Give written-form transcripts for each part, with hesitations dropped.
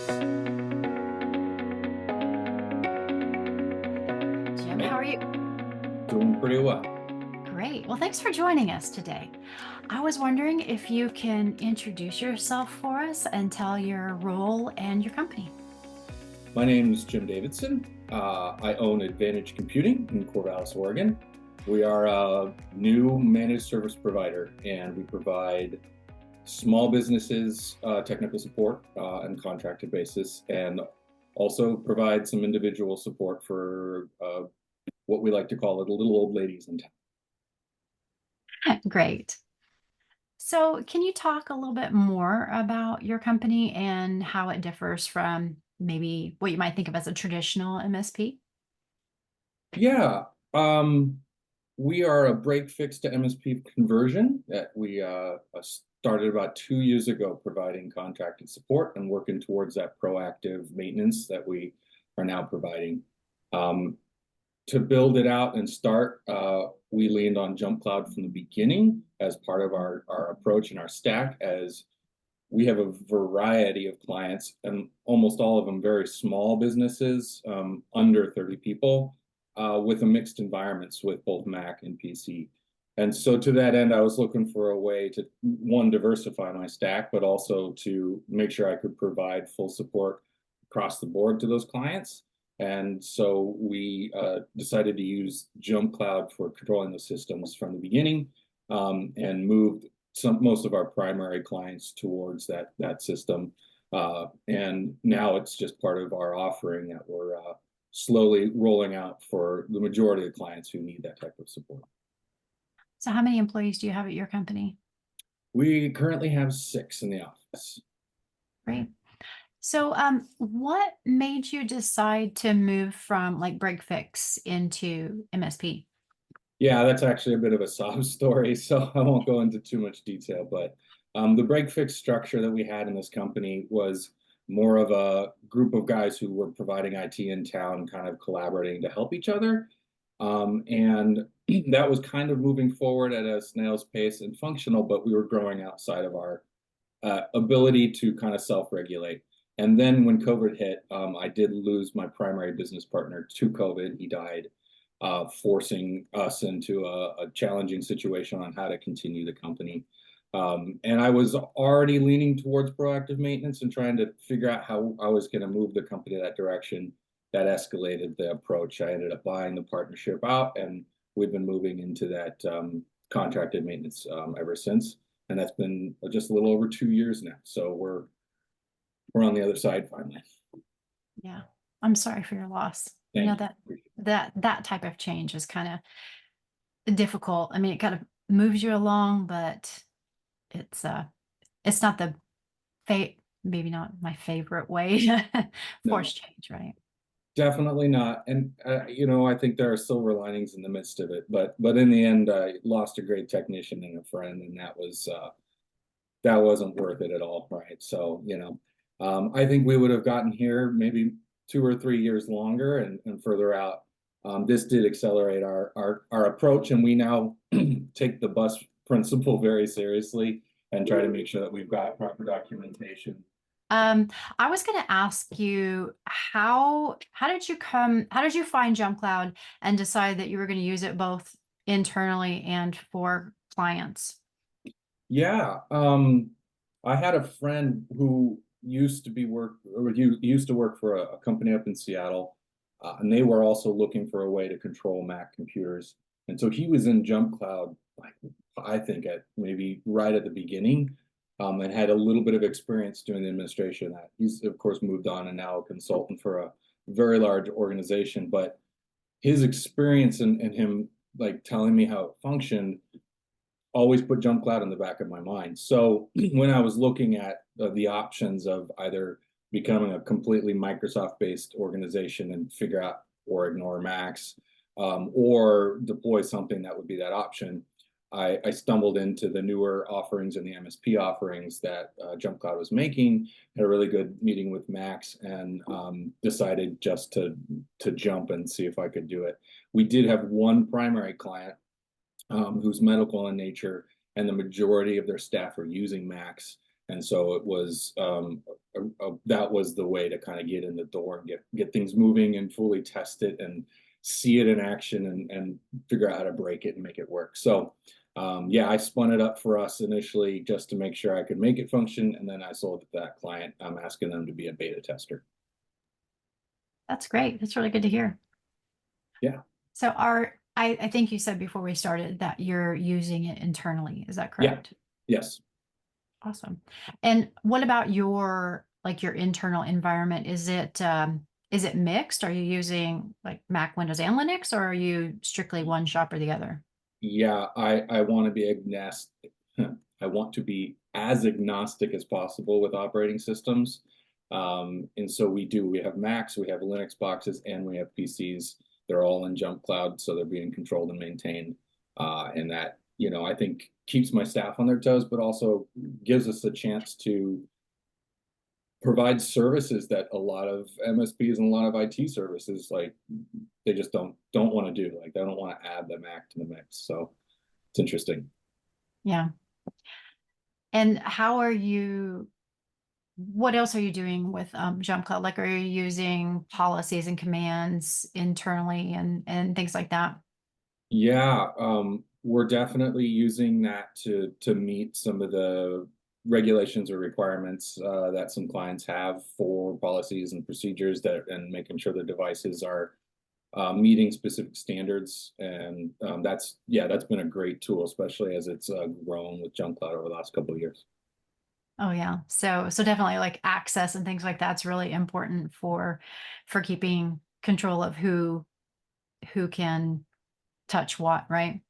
Jim, Hey, how are you? doing pretty well. Great. Well, thanks for joining us today. I was wondering if you can introduce yourself for us and tell your role and your company. My name is Jim Davidson. I own Advantage Computing in Corvallis, Oregon. We are a new managed service provider, and we provide small businesses technical support on contracted basis, and also provide some individual support for what we like to call it, the little old ladies in town. Great. So, can you talk a little bit more about your company and how it differs from maybe what you might think of as a traditional MSP? Yeah, we are a break fix to MSP conversion that we started about 2 years ago, providing contracted support and working towards that proactive maintenance that we are now providing. Um, to build it out and start, we leaned on JumpCloud from the beginning as part of our approach and our stack, as we have a variety of clients, and almost all of them very small businesses, under 30 people, with a mixed environments with both Mac and PC. And so to that end, I was looking for a way to, one, diversify my stack, but also to make sure I could provide full support across the board to those clients. And so we decided to use JumpCloud for controlling the systems from the beginning, and moved most of our primary clients towards that system. And now it's just part of our offering that we're slowly rolling out for the majority of the clients who need that type of support. So, how many employees do you have at your company? We currently have 6 in the office. Great. So, what made you decide to move from like break fix into MSP? Yeah, that's actually a bit of a sob story, so I won't go into too much detail. But the break fix structure that we had in this company was more of a group of guys who were providing IT in town, kind of collaborating to help each other. And that was kind of moving forward at a snail's pace and functional, but we were growing outside of our ability to kind of self-regulate. And then when COVID hit, I did lose my primary business partner to COVID. He died, forcing us into a challenging situation on how to continue the company. And I was already leaning towards proactive maintenance and trying to figure out how I was going to move the company that direction. That escalated the approach. I ended up buying the partnership out, and we've been moving into that contracted maintenance ever since. And that's been just a little over 2 years now. So we're on the other side finally. Yeah. I'm sorry for your loss. You know Thank that you. that type of change is kind of difficult. I mean, it kind of moves you along, but it's uh it's not the maybe not my favorite way to force No, change, right? definitely not. And I think there are silver linings in the midst of it. But in the end, I lost a great technician and a friend, and that wasn't worth it at all, right? So I think we would have gotten here maybe 2 or 3 years longer and further out. This did accelerate our approach, and we now take the bus principle very seriously and try to make sure that we've got proper documentation. Um, I was going to ask you how did you find JumpCloud and decide that you were going to use it both internally and for clients? Yeah, I had a friend who used to work for a company up in Seattle, and they were also looking for a way to control Mac computers. And so he was in JumpCloud, like I think at maybe right at the beginning, and had a little bit of experience doing the administration of that. He's of course moved on and now a consultant for a very large organization, but his experience and him like telling me how it functioned always put JumpCloud in the back of my mind. So when I was looking at the options of either becoming a completely Microsoft-based organization and figure out or ignore Macs, or deploy something that would be that option, I stumbled into the newer offerings and the MSP offerings that JumpCloud was making. Had a really good meeting with Max, and decided just to jump and see if I could do it. We did have one primary client, who's medical in nature, and the majority of their staff are using Macs. And so it was that was the way to kind of get in the door and get things moving and fully test it and see it in action and figure out how to break it and make it work. So yeah, I spun it up for us initially just to make sure I could make it function, and then I sold it to that client. I'm asking them to be a beta tester. That's great. That's really good to hear. Yeah. So I think you said before we started that you're using it internally. Is that Yeah. correct? Yes. Awesome. And what about your like your internal environment? Is it mixed? Are you using like Mac, Windows, and Linux, or are you strictly one shop or the other? Yeah, I want to be agnostic. I want to be as agnostic as possible with operating systems. And so we have Macs, we have Linux boxes, and we have PCs. They're all in JumpCloud, so they're being controlled and maintained. And that, I think keeps my staff on their toes, but also gives us a chance to provide services that a lot of MSPs and a lot of IT services like they just don't want to do. Like they don't want to add the Mac to the mix. So it's interesting. Yeah. And what else are you doing with JumpCloud? Like, are you using policies and commands internally and things like that? Yeah, we're definitely using that to meet some of the regulations or requirements that some clients have for policies and procedures that and making sure the devices are meeting specific standards. And that's been a great tool, especially as it's grown with JumpCloud over the last couple of years. Oh yeah. So definitely like access and things like that's really important for keeping control of who can touch what, right?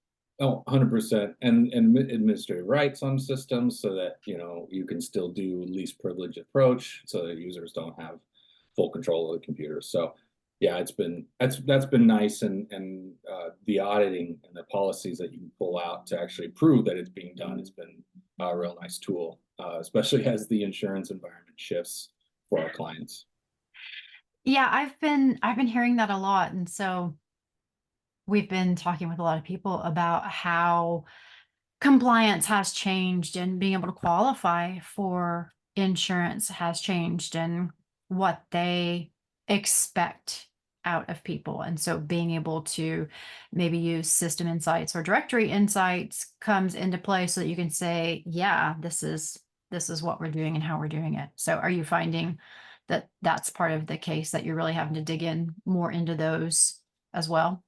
Oh, 100%. And administrative rights on systems so that, you can still do least privilege approach so that users don't have full control of the computer. So yeah, that's been nice and the auditing and the policies that you can pull out to actually prove that it's being done has been a real nice tool, especially as the insurance environment shifts for our clients. Yeah, I've been hearing that a lot. And so we've been talking with a lot of people about how compliance has changed and being able to qualify for insurance has changed and what they expect out of people. And so being able to maybe use system insights or directory insights comes into play so that you can say, yeah, this is what we're doing and how we're doing it. So are you finding that that's part of the case that you're really having to dig in more into those as well?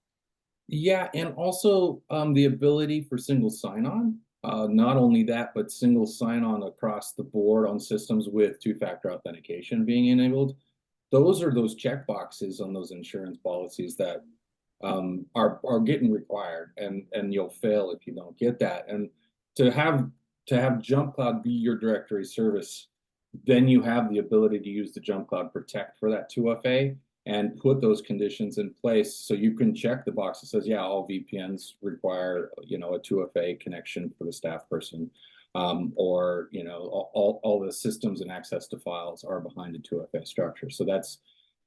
Yeah, and also the ability for single sign-on. Not only that, but single sign-on across the board on systems with two-factor authentication being enabled. Those are those check boxes on those insurance policies that are getting required, and you'll fail if you don't get that. And to have JumpCloud be your directory service, then you have the ability to use the JumpCloud Protect for that 2FA and put those conditions in place so you can check the box that says, yeah, all VPNs require, a 2FA connection for the staff person. Or, all the systems and access to files are behind a 2FA structure. So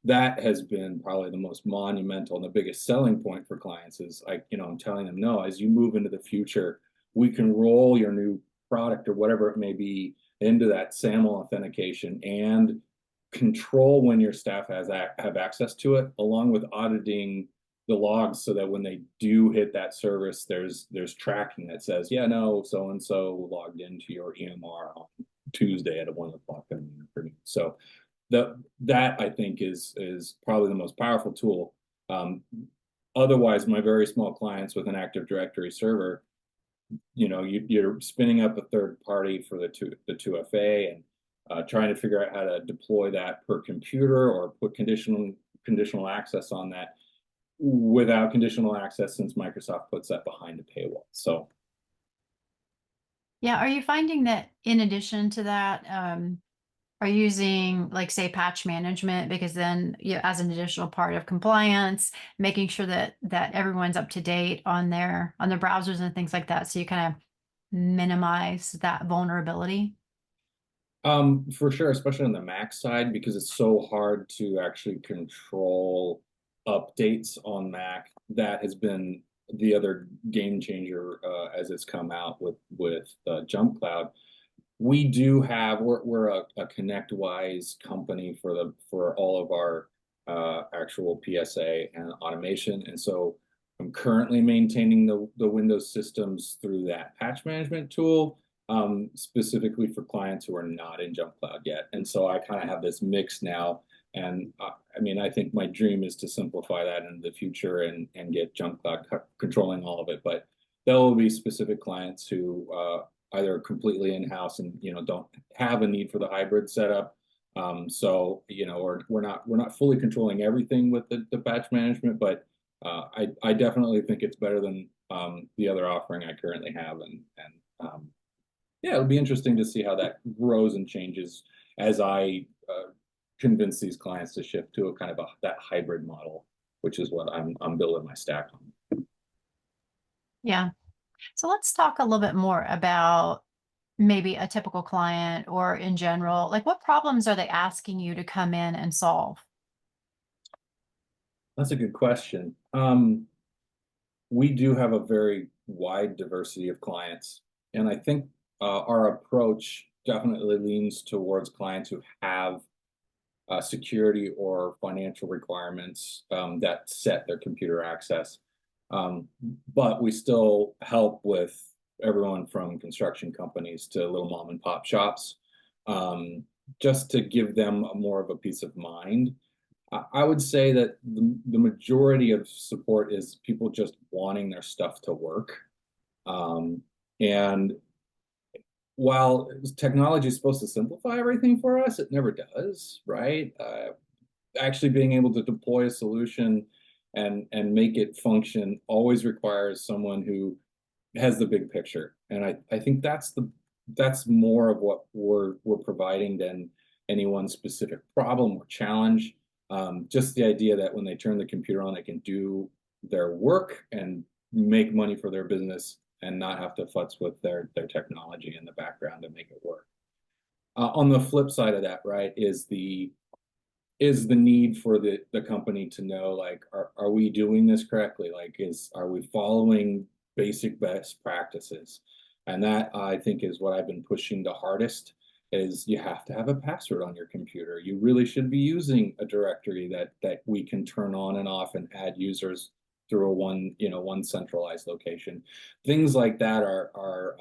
that has been probably the most monumental and the biggest selling point for clients is I'm telling them, no, as you move into the future, we can roll your new product or whatever it may be into that SAML authentication and control when your staff have access to it, along with auditing the logs so that when they do hit that service, there's tracking that says, yeah, no, so and so logged into your EMR on Tuesday at 1 o'clock in the afternoon. So that I think is probably the most powerful tool. Otherwise, my very small clients with an Active Directory server, you're spinning up a third party for the 2FA and trying to figure out how to deploy that per computer or put conditional access on that without conditional access since Microsoft puts that behind a paywall. So Yeah, are you finding that in addition to that, are you using like say patch management because then as an additional part of compliance, making sure that everyone's up to date on their browsers and things like that, so you kind of minimize that vulnerability? for sure, especially on the Mac side, because it's so hard to actually control updates on Mac. That has been the other game changer as it's come out with JumpCloud. We do have, we're a ConnectWise company for all of our actual PSA and automation. And so I'm currently maintaining the Windows systems through that patch management tool, specifically for clients who are not in JumpCloud yet. And so I kind of have this mix now. And I mean, I think my dream is to simplify that in the future and get JumpCloud controlling all of it. But there will be specific clients who either completely in-house and don't have a need for the hybrid setup. So or we're not fully controlling everything with the patch management, but I definitely think it's better than the other offering I currently have, and yeah, it'll be interesting to see how that grows and changes as I convince these clients to shift to a kind of that hybrid model, which is what I'm building my stack on. Yeah. So let's talk a little bit more about maybe a typical client or in general, like what problems are they asking you to come in and solve? That's a good question. We do have a very wide diversity of clients, and I think our approach definitely leans towards clients who have security or financial requirements that set their computer access. But we still help with everyone from construction companies to little mom and pop shops, just to give them more of a peace of mind. I would say that the majority of support is people just wanting their stuff to work. And while technology is supposed to simplify everything for us, it never does, right? Actually being able to deploy a solution and make it function always requires someone who has the big picture. And I think that's more of what we're providing than any one specific problem or challenge. Just the idea that when they turn the computer on, they can do their work and make money for their business and not have to futz with their technology in the background to make it work. On the flip side of that, right, is the need for the company to know, like, are we doing this correctly? Like, are we following basic best practices? And that, I think, is what I've been pushing the hardest, is you have to have a password on your computer. You really should be using a directory that we can turn on and off and add users through one centralized location. Things like that are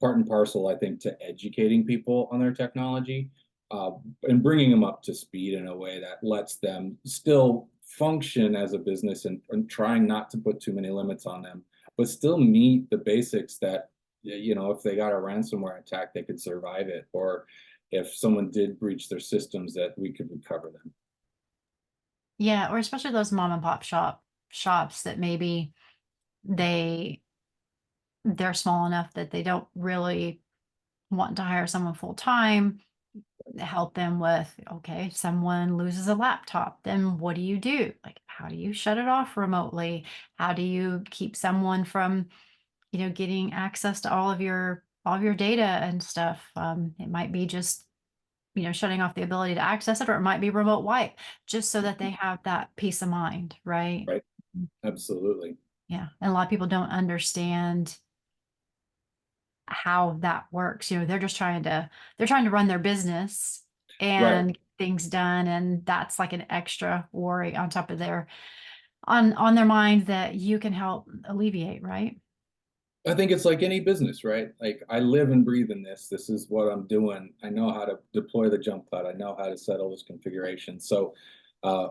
part and parcel, I think, to educating people on their technology, and bringing them up to speed in a way that lets them still function as a business, and trying not to put too many limits on them, but still meet the basics that, if they got a ransomware attack, they could survive it, or if someone did breach their systems, that we could recover them. Yeah, or especially those mom and pop shops that maybe they they're small enough that they don't really want to hire someone full time. Help them with, okay, if someone loses a laptop, then what do you do? Like, how do you shut it off remotely? How do you keep someone from, getting access to all of your data and stuff? It might be just, shutting off the ability to access it, or it might be remote wipe, just so that they have that peace of mind, right? Right. Mm, Absolutely. yeah. And a lot of people don't understand how that works. They're trying to run their business Right. and get things done, and that's like an extra worry on top of on their mind that you can help alleviate, right? I think it's like any business, right? Like, I live and breathe in this. This is what I'm doing. I know how to deploy the jump cloud. I know how to set all this configuration. So, uh,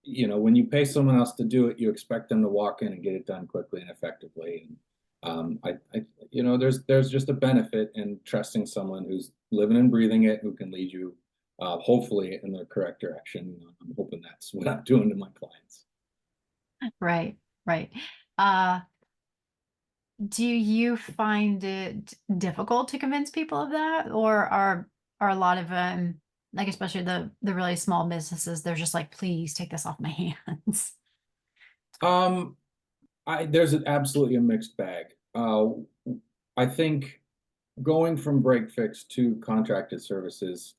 when you pay someone else to do it, you expect them to walk in and get it done quickly and effectively. And there's just a benefit in trusting someone who's living and breathing it, who can lead you, hopefully, in the correct direction. I'm hoping that's what I'm doing to my clients. Right, right. Uh, do you find it difficult to convince people of that, or are a lot of them, like especially the really small businesses, they're just like, please take this off my hands? Um, there's absolutely a mixed bag. I think going from break fix to contracted services,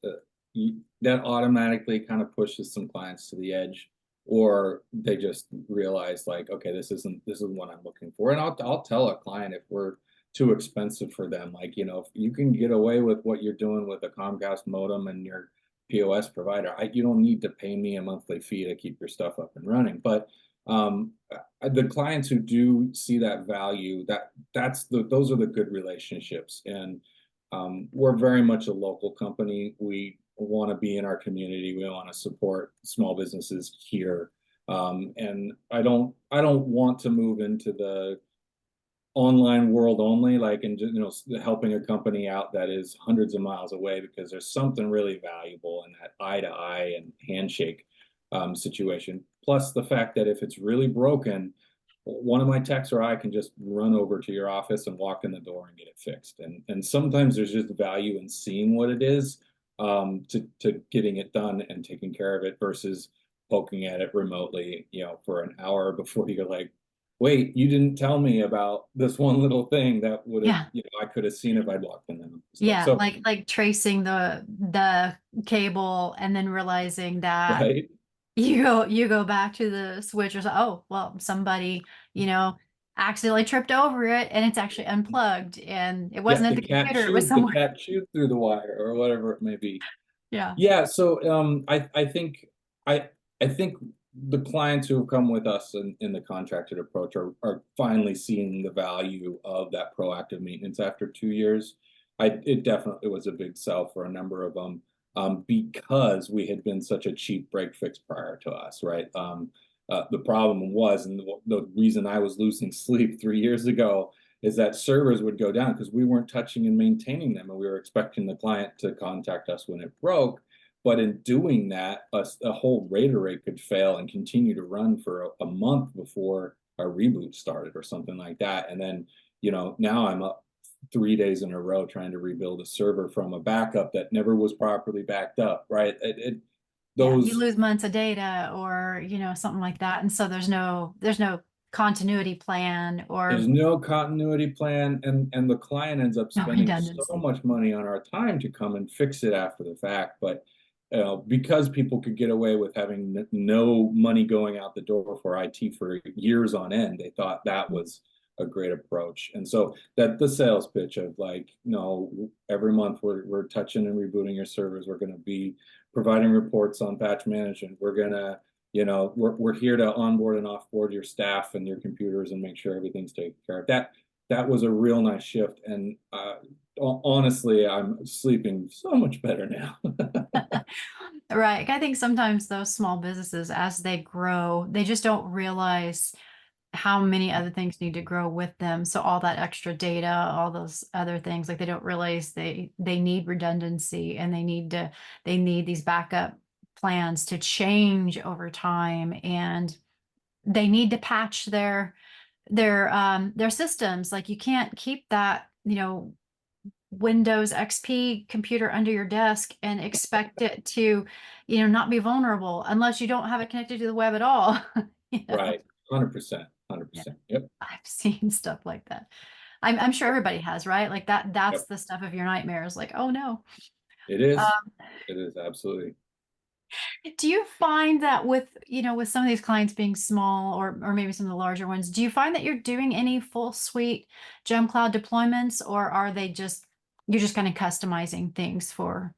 that automatically kind of pushes some clients to the edge, or they just realize, like, okay, this isn't what I'm looking for. And I'll tell a client, if we're too expensive for them. Like, you know, if you can get away with what you're doing with a Comcast modem and your POS provider, you don't need to pay me a monthly fee to keep your stuff up and running. But the clients who do see that value, those are the good relationships. And we're very much a local company. We want to be in our community. We want to support small businesses here. And I don't want to move into the online world only, like, and you know, helping a company out that is hundreds of miles away, because there's something really valuable in that eye to eye and handshake situation. Plus the fact that if it's really broken, one of my techs or I can just run over to your office and walk in the door and get it fixed. And sometimes there's just value in seeing what it is, to getting it done and taking care of it versus poking at it remotely, you know, for an hour before you're like, wait, you didn't tell me about this one little thing that would have, Yeah. you know, I could have seen if I'd walked in and stuff. Yeah, So, like tracing the cable and then realizing that right. you go back to the switch or so, oh, well, somebody, you know, accidentally tripped over it and it's actually unplugged and it Yeah, wasn't at the computer, it was the somewhere. cat chewed through the wire or whatever it may be. Yeah. Yeah, so I I think the clients who have come with us in the contracted approach are finally seeing the value of that proactive maintenance after 2 years. It definitely was a big sell for a number of them, because we had been such a cheap break fix prior to us, right? The problem was, and the reason I was losing sleep 3 years ago is that servers would go down because we weren't touching and maintaining them, and we were expecting the client to contact us when it broke. But in doing that, a whole RAID array could fail and continue to run for a month before our reboot started or something like that. And then, you know, now I'm up 3 days in a row trying to rebuild a server from a backup that never was properly backed up, right? Yeah, you Those lose months of data or, something like that. And so there's no continuity plan There's or no continuity plan, and the client ends up no spending so redundancy. much money on our time to come and fix it after the fact. But because people could get away with having no money going out the door for IT for years on end, they thought that was a great approach. And so that the sales pitch of like, no, every month we're touching and rebooting your servers. We're going to be providing reports on patch management. We're gonna, you know, we're here to onboard and offboard your staff and your computers and make sure everything's taken care of. That was a real nice shift, and honestly, I'm sleeping so much better now. Right. I think sometimes those small businesses, as they grow, they just don't realize how many other things need to grow with them. So all that extra data, all those other things, like they don't realize they need redundancy and they need these backup plans to change over time, and they need to patch their systems. Like you can't keep that, Windows XP computer under your desk and expect it to, not be vulnerable unless you don't have it connected to the web at all. You know? Right. 100%. Yeah. 100%. Yep. I've seen stuff like that. I'm sure everybody has, right? Like that's Yep. the stuff of your nightmares. Like, oh no. It is. Um, It is absolutely. do you find that with some of these clients being small or maybe some of the larger ones, do you find that you're doing any full suite JumpCloud deployments, or are they just you're just kind of customizing things for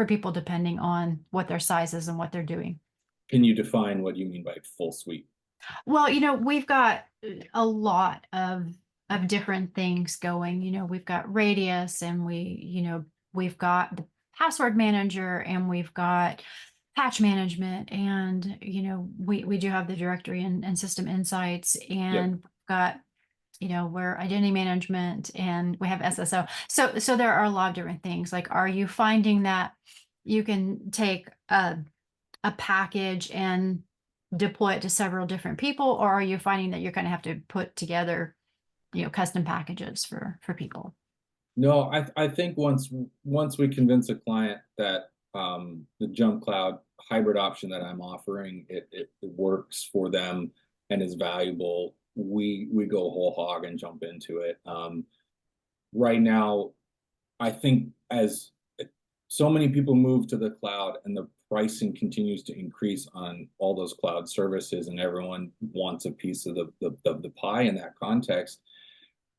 people depending on what their size is and what they're doing? Can you define what you mean by full suite? Well, we've got a lot of different things going. We've got Radius, and we've got the password manager, and we've got patch management, and we do have the directory and system insights, Yep. and we've got we're identity management, and we have SSO. So there are a lot of different things. Like, are you finding that you can take a package and deploy it to several different people, or are you finding that you're going to have to put together, custom packages for people? No, I think once we convince a client that the JumpCloud hybrid option that I'm offering, it works for them and is valuable, we go whole hog and jump into it. Right now, I think as so many people move to the cloud and the pricing continues to increase on all those cloud services, and everyone wants a piece of the pie in that context,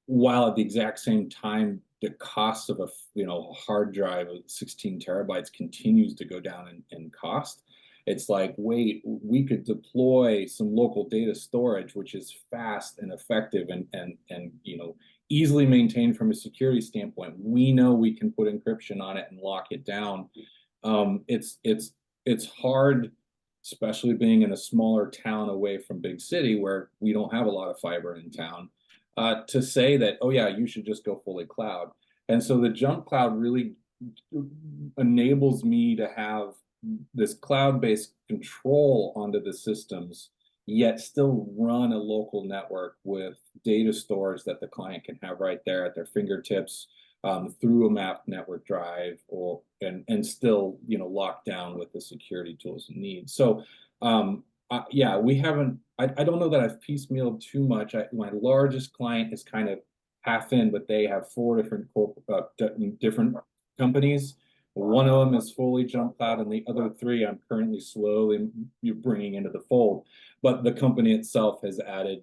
while at the exact same time, the cost of a hard drive of 16 terabytes continues to go down in cost. It's like, wait, we could deploy some local data storage, which is fast and effective and easily maintained from a security standpoint. We know we can put encryption on it and lock it down. It's hard, especially being in a smaller town away from big city where we don't have a lot of fiber in town, to say that, oh yeah, you should just go fully cloud. And so the JumpCloud really enables me to have this cloud-based control onto the systems, yet still run a local network with data stores that the client can have right there at their fingertips, through a mapped network drive, and still locked down with the security tools and needs. So yeah, we haven't. I don't know that I've piecemealed too much. My largest client is kind of half in, but they have four different companies. One of them is fully JumpCloud, and the other three I'm currently slowly bringing into the fold. But the company itself has added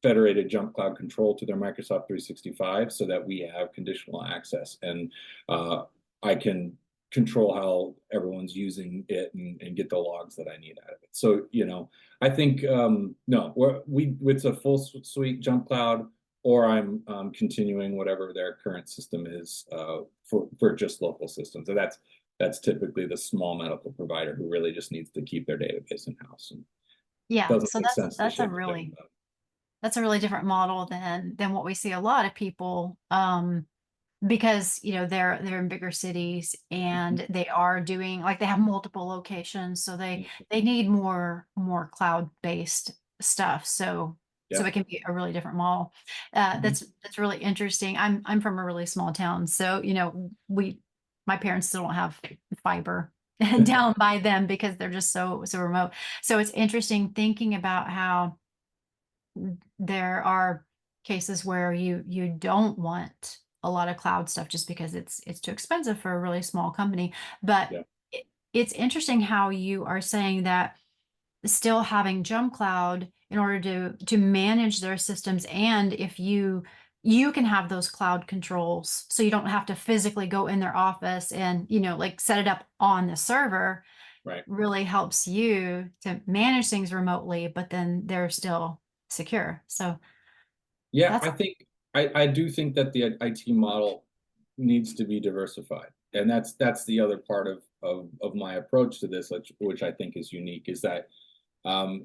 federated JumpCloud control to their Microsoft 365 so that we have conditional access, and I can control how everyone's using it and get the logs that I need out of it. So, I think, no, it's a full suite JumpCloud, or I'm continuing whatever their current system is for just local systems. And that's typically the small medical provider who really just needs to keep their database in-house. And Yeah, doesn't so make sense to that's a ship it really there. that's a really different model than what we see a lot of people, because they're in bigger cities and they are doing, like, they have multiple locations, so they need more cloud based stuff. So Yeah. it can be a really different model. Mhm. That's really interesting. I'm from a really small town, so we my parents still don't have fiber down by them because they're just so remote. So it's interesting thinking about how there are cases where you don't want a lot of cloud stuff just because it's too expensive for a really small company. But Yeah. it's interesting how you are saying that still having jump cloud in order to manage their systems, and if you can have those cloud controls so you don't have to physically go in their office and like set it up on the server, Right. really helps you to manage things remotely, but then they're still secure. So Yeah, that's I do think that the IT model needs to be diversified. And that's the other part of my approach to this, which I think is unique, is that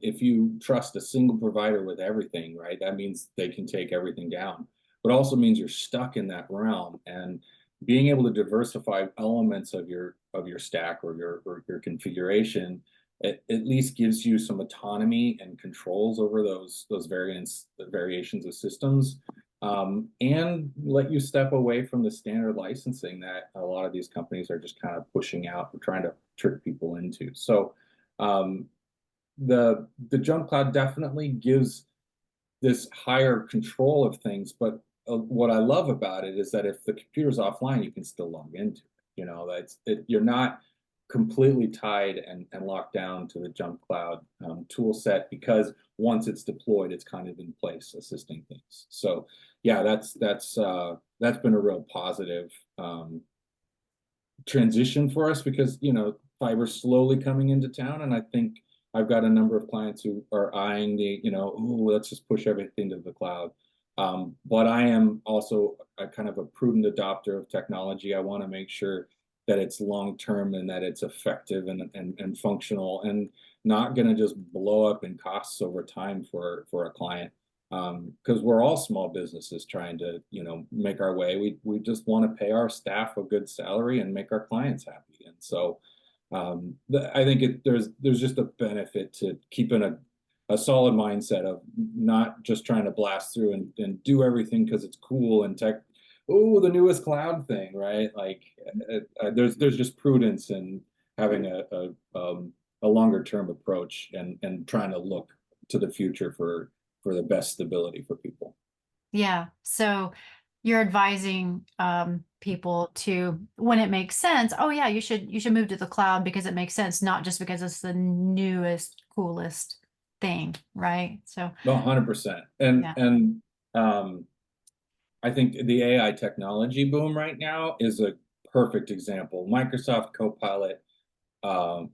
if you trust a single provider with everything, right, that means they can take everything down. But also means you're stuck in that realm. And being able to diversify elements of your stack or your configuration at least gives you some autonomy and controls over those variations of systems, and let you step away from the standard licensing that a lot of these companies are just kind of pushing out and trying to trick people into. So the jump cloud definitely gives this higher control of things, but what I love about it is that if the computer's offline, you can still log into it. You're not completely tied and locked down to the JumpCloud tool set, because once it's deployed, it's kind of in place assisting things. So yeah, that's been a real positive transition for us, because fiber's slowly coming into town, and I think I've got a number of clients who are eyeing let's just push everything to the cloud. But I am also a kind of a prudent adopter of technology. I want to make sure that it's long term and that it's effective and functional, and not going to just blow up in costs over time for a client. Because we're all small businesses trying to make our way. We just want to pay our staff a good salary and make our clients happy. And so I think there's just a benefit to keeping a solid mindset of not just trying to blast through and do everything because it's cool and tech. Oh, the newest cloud thing, right? Like there's just prudence in having a longer term approach and trying to look to the future for the best stability for people. Yeah. So you're advising people to, when it makes sense, oh yeah, you should move to the cloud because it makes sense, not just because it's the newest, coolest thing, right? So No, 100%. And yeah. um I think the AI technology boom right now is a perfect example. Microsoft Copilot,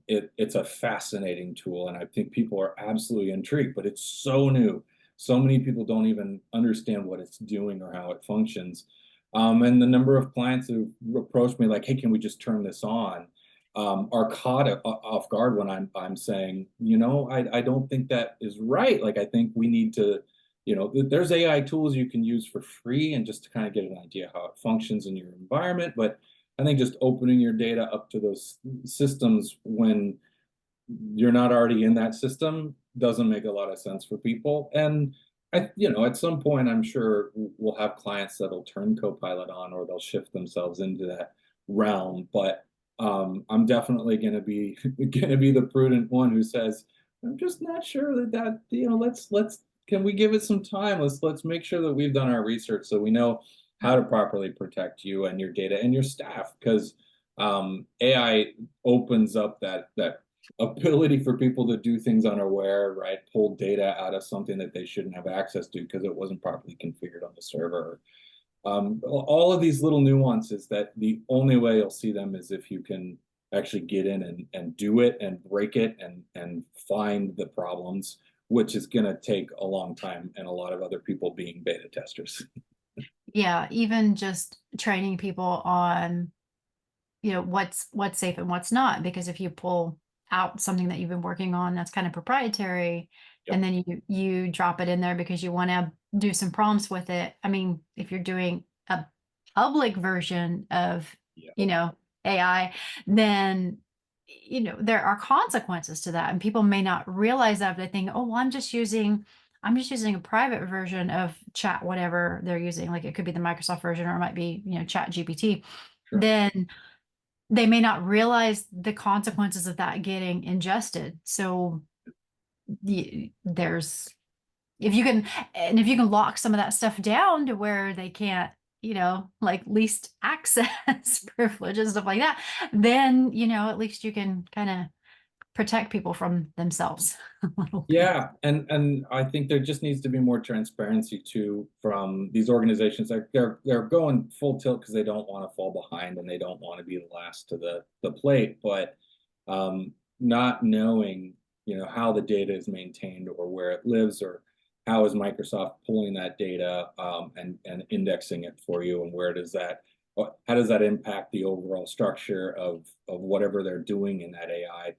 it's a fascinating tool, and I think people are absolutely intrigued, but it's so new. So many people don't even understand what it's doing or how it functions. And the number of clients who approached me like, "Hey, can we just turn this on?" Are caught off guard when I'm saying, I don't think that is right. Like, I think we need to, there's AI tools you can use for free and just to kind of get an idea how it functions in your environment. But I think just opening your data up to those systems when you're not already in that system doesn't make a lot of sense for people. And at some point, I'm sure we'll have clients that'll turn Copilot on or they'll shift themselves into that realm. But I'm definitely going to be going to be the prudent one who says, I'm just not sure let's can we give it some time? Let's make sure that we've done our research so we know how to properly protect you and your data and your staff, because AI opens up that ability for people to do things unaware, right? Pull data out of something that they shouldn't have access to because it wasn't properly configured on the server. All of these little nuances that the only way you'll see them is if you can actually get in and do it and break it and find the problems, which is going to take a long time and a lot of other people being beta testers. Yeah, even just training people on, what's safe and what's not, because if you pull out something that you've been working on that's kind of proprietary, and Yep, then you drop it in there because you want to do some prompts with it. I mean, if you're doing a public version of, you yep. know, AI, then there are consequences to that, and people may not realize that. But they think, oh, well, I'm just using a private version of chat, whatever they're using. Like, it could be the Microsoft version, or it might be, chat GPT. Sure. Then they may not realize the consequences of that getting ingested. So there's if you can lock some of that stuff down to where they can't, like least access privilege and stuff like that, then at least you can kind of protect people from themselves a little bit. Yeah, and I think there just needs to be more transparency too from these organizations. They're going full tilt because they don't want to fall behind and they don't want to be the last to the plate. But not knowing, how the data is maintained or where it lives or how is Microsoft pulling that data and indexing it for you, and how does that impact the overall structure of whatever they're doing in that AI?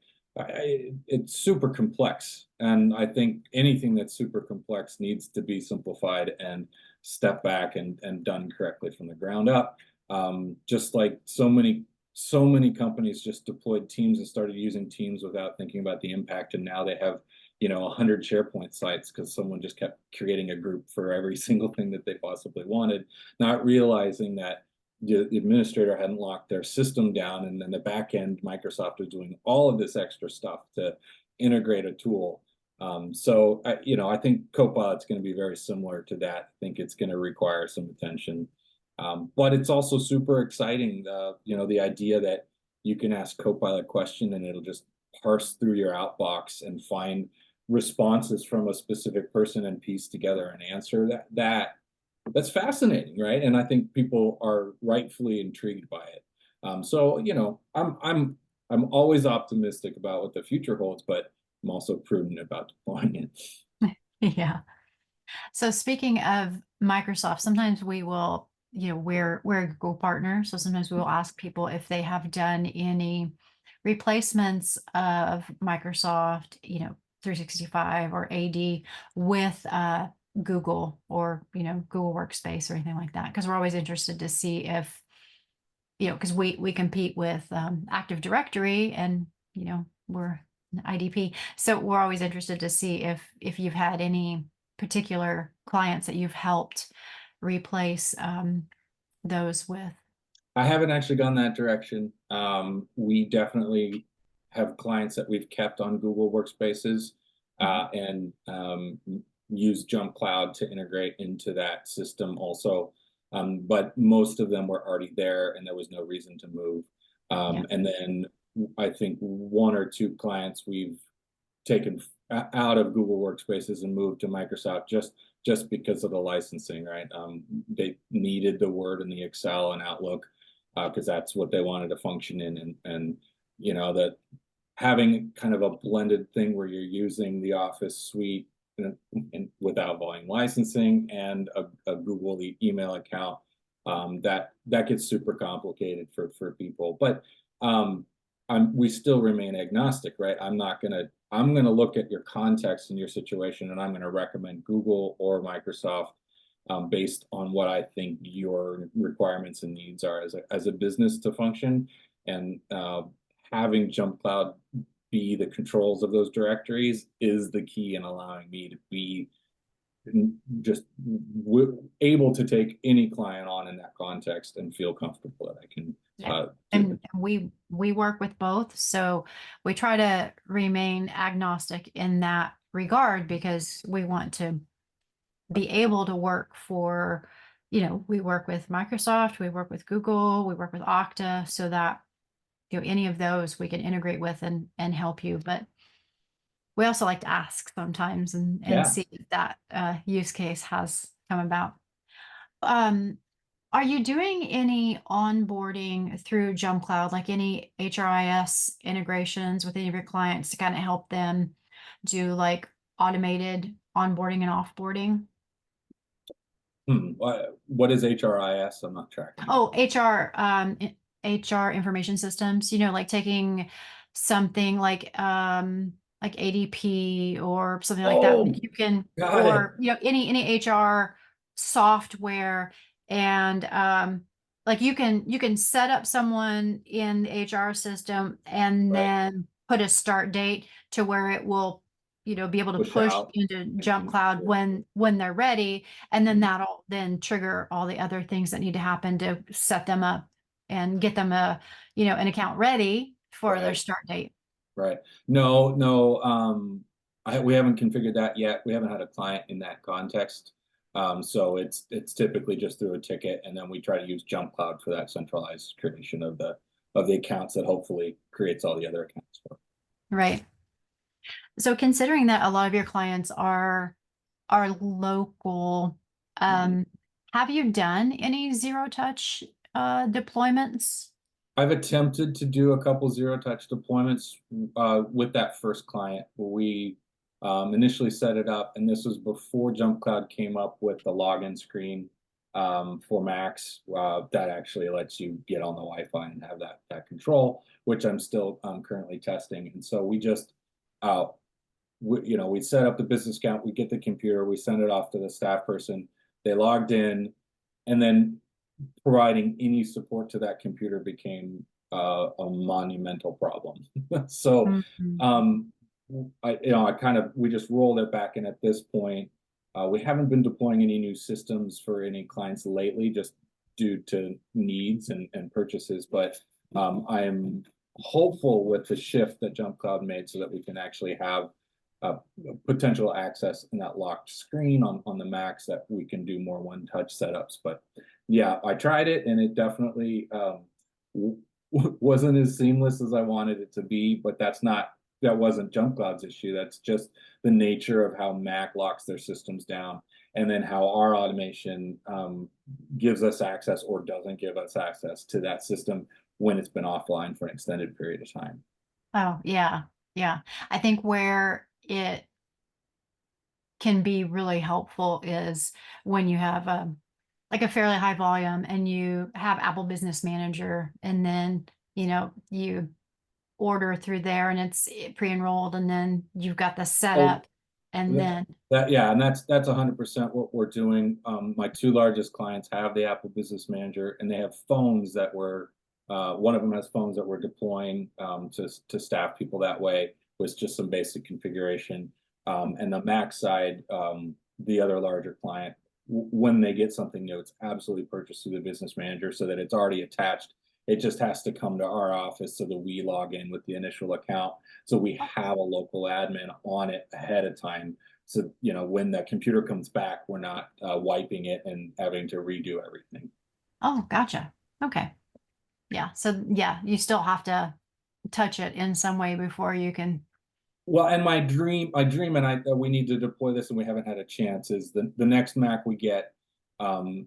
It's super complex. And I think anything that's super complex needs to be simplified and step back and done correctly from the ground up. Just like so many companies just deployed Teams and started using Teams without thinking about the impact. And now they have, 100 SharePoint sites because someone just kept creating a group for every single thing that they possibly wanted, not realizing that the administrator hadn't locked their system down, and then the back end Microsoft was doing all of this extra stuff to integrate a tool. So I think Copilot's going to be very similar to that. I think it's going to require some attention, but it's also super exciting. The idea that you can ask Copilot a question and it'll just parse through your outbox and find responses from a specific person and piece together an answer that's fascinating, right? And I think people are rightfully intrigued by it. So I'm always optimistic about what the future holds, but I'm also prudent about deploying it. Yeah. So speaking of Microsoft, sometimes we will, we're a Google partner. So sometimes we will ask people if they have done any replacements of Microsoft, 365 or AD with Google, or, Google Workspace or anything like that. Because we're always interested to see if, because we compete with Active Directory, and, we're an IDP. So we're always interested to see if you've had any particular clients that you've helped replace those with. I haven't actually gone that direction. We definitely have clients that we've kept on Google Workspaces and use JumpCloud to integrate into that system also. But most of them were already there and there was no reason to move. Yeah. And then I think one or two clients we've taken out of Google Workspaces and moved to Microsoft just because of the licensing, right? They needed the Word and the Excel and Outlook because that's what they wanted to function in, and you know that having kind of a blended thing where you're using the Office suite and without volume licensing and a Google email account, that gets super complicated for people. But we still remain agnostic, right? I'm gonna look at your context and your situation, and I'm gonna recommend Google or Microsoft based on what I think your requirements and needs are as a business to function. And having JumpCloud be the controls of those directories is the key in allowing me to be just able to take any client on in that context and feel comfortable that I can Yeah. do it. And we work with both, so we try to remain agnostic in that regard because we want to be able to work for, we work with Microsoft, we work with Google, we work with Okta, so that any of those we can integrate with and help you. But we also like to ask sometimes and Yeah. see if that use case has come about. Um, are you doing any onboarding through JumpCloud, like any HRIS integrations with any of your clients to kind of help them do like automated onboarding and offboarding? What is HRIS? I'm not tracking that. Oh, HR information systems, like taking something like ADP or something like that. Oh, Like you can, got it. or any HR software, and like you can set up someone in the HR system and Right. then put a start date to where it will be able to Push push out into and JumpCloud when they're ready, and then that'll then trigger all the other things that need to happen to set them up and get them an account ready for their right. start date. Right. No, no, we haven't configured that yet. We haven't had a client in that context. So it's typically just through a ticket, and then we try to use JumpCloud for that centralized creation of the accounts that hopefully creates all the other accounts for. Right. So considering that a lot of your clients are local, Mhm. um, have you done any zero touch deployments? I've attempted to do a couple zero touch deployments with that first client where we initially set it up, and this was before JumpCloud came up with the login screen for Macs that actually lets you get on the Wi-Fi and have that control, which I'm still currently testing. And so we just, we set up the business account, we get the computer, we send it off to the staff person, they logged in, and then providing any support to that computer became a monumental problem. So, Mhm. um, we just rolled it back in at this point. We haven't been deploying any new systems for any clients lately, just due to needs and purchases. But I am hopeful with the shift that JumpCloud made so that we can actually have uh, potential access in that locked screen on the Macs that we can do more one-touch setups. But yeah, I tried it and it definitely wasn't as seamless as I wanted it to be, but that wasn't JumpCloud's issue. That's just the nature of how Mac locks their systems down, and then how our automation gives us access or doesn't give us access to that system when it's been offline for an extended period of time. Oh, yeah. Yeah. I think where it can be really helpful is when you have like a fairly high volume and you have Apple Business Manager, and then you order through there and it's pre-enrolled, and then you've got the Oh, setup, and that, then yeah, and that's 100% what we're doing. My two largest clients have the Apple Business Manager, and they have phones that were one of them has phones that we're deploying to staff people that way with just some basic configuration. And the Mac side, the other larger client, when they get something new, it's absolutely purchased through the Business Manager so that it's already attached. It just has to come to our office so that we log in with the initial account. So we have a local admin on it ahead of time. So, when the computer comes back, we're not wiping it and having to redo everything. oh, gotcha. Okay. Yeah. So yeah, you still have to touch it in some way before you can Well, and my dream, and we need to deploy this, and we haven't had a chance. Is the next Mac we get, um,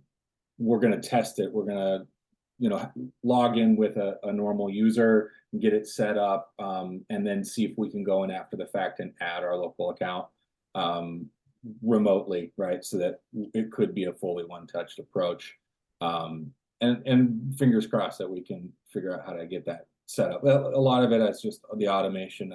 we're going to test it. We're going to, log in with a normal user, get it set up, and then see if we can go in after the fact and add our local account um, remotely, right? So that it could be a fully one-touched approach. And fingers crossed that we can figure out how to get that set up. A lot of it is just the automation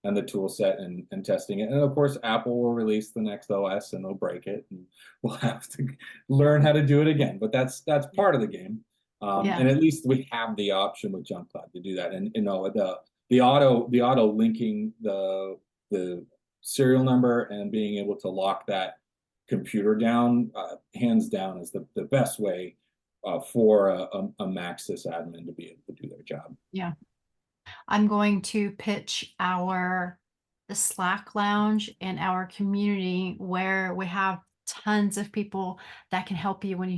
and the tool set and testing it. And of course, Apple will release the next OS and they'll break it, and we'll have to learn how to do it again. But that's part of the game. Yeah. And at least we have the option with JumpCloud to do that. And the auto linking the serial number and being able to lock that computer down, hands down, is the best way for a Mac sysadmin to be able to do their job. Yeah. I'm going to pitch the Slack lounge in our community where we have tons of people that can help you when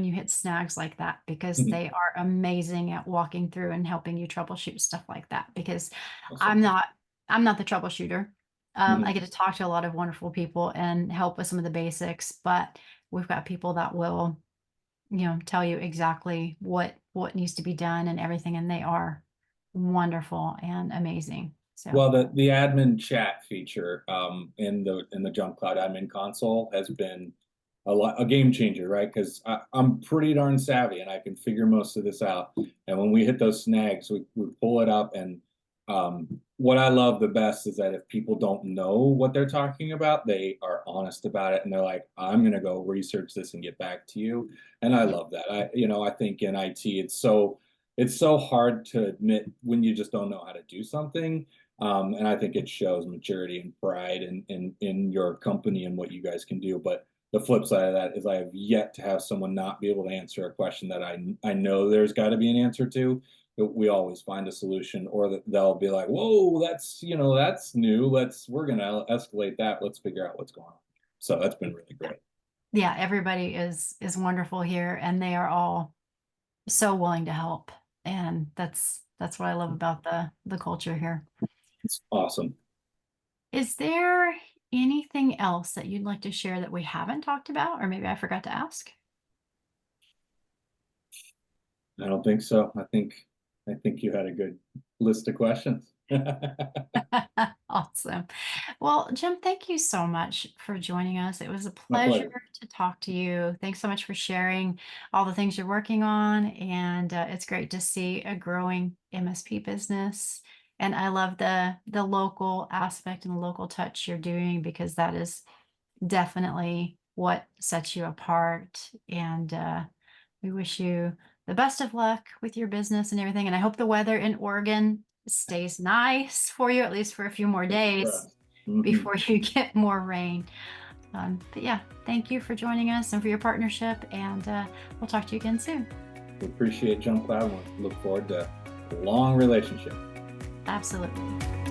you hit snags like that, because Mhm. they are amazing at walking through and helping you troubleshoot stuff like that, because I'm Awesome. not I'm not the troubleshooter. I Mhm. get to talk to a lot of wonderful people and help with some of the basics, but we've got people that will, tell you exactly what needs to be done and everything, and they are wonderful and amazing. So, Well, the admin chat feature in the JumpCloud admin console has been a game changer, right? Because I'm pretty darn savvy and I can figure most of this out. And when we hit those snags, we pull it up. And what I love the best is that if people don't know what they're talking about, they are honest about it and they're like, "I'm gonna go research this and get back to you." And I yeah, love that. I think in IT it's so hard to admit when you just don't know how to do something. And I think it shows maturity and pride in your company and what you guys can do. But the flip side of that is I have yet to have someone not be able to answer a question that I know there's got to be an answer to. But we always find a solution, or that they'll be like, "Whoa, that's new. We're gonna escalate that. Let's figure out what's going on." So that's been really great. yeah. Everybody is wonderful here, and they are all so willing to help, and that's what I love about the culture here. It's awesome. Is there anything else that you'd like to share that we haven't talked about, or maybe I forgot to ask? I don't think so. I think you had a good list of questions. Awesome. Well, Jim, thank you so much for joining us. It was a My pleasure pleasure. to talk to you. Thanks so much for sharing all the things you're working on. And it's great to see a growing MSP business. And I love the local aspect and the local touch you're doing, because that is definitely what sets you apart. And we wish you the best of luck with your business and everything. And I hope the weather in Oregon stays nice for you, at least for a few more Fingers days crossed. Mhm. before you get more rain. But yeah, thank you for joining us and for your partnership. And we'll talk to you again soon. We appreciate JumpCloud and we look forward to a long relationship. Absolutely.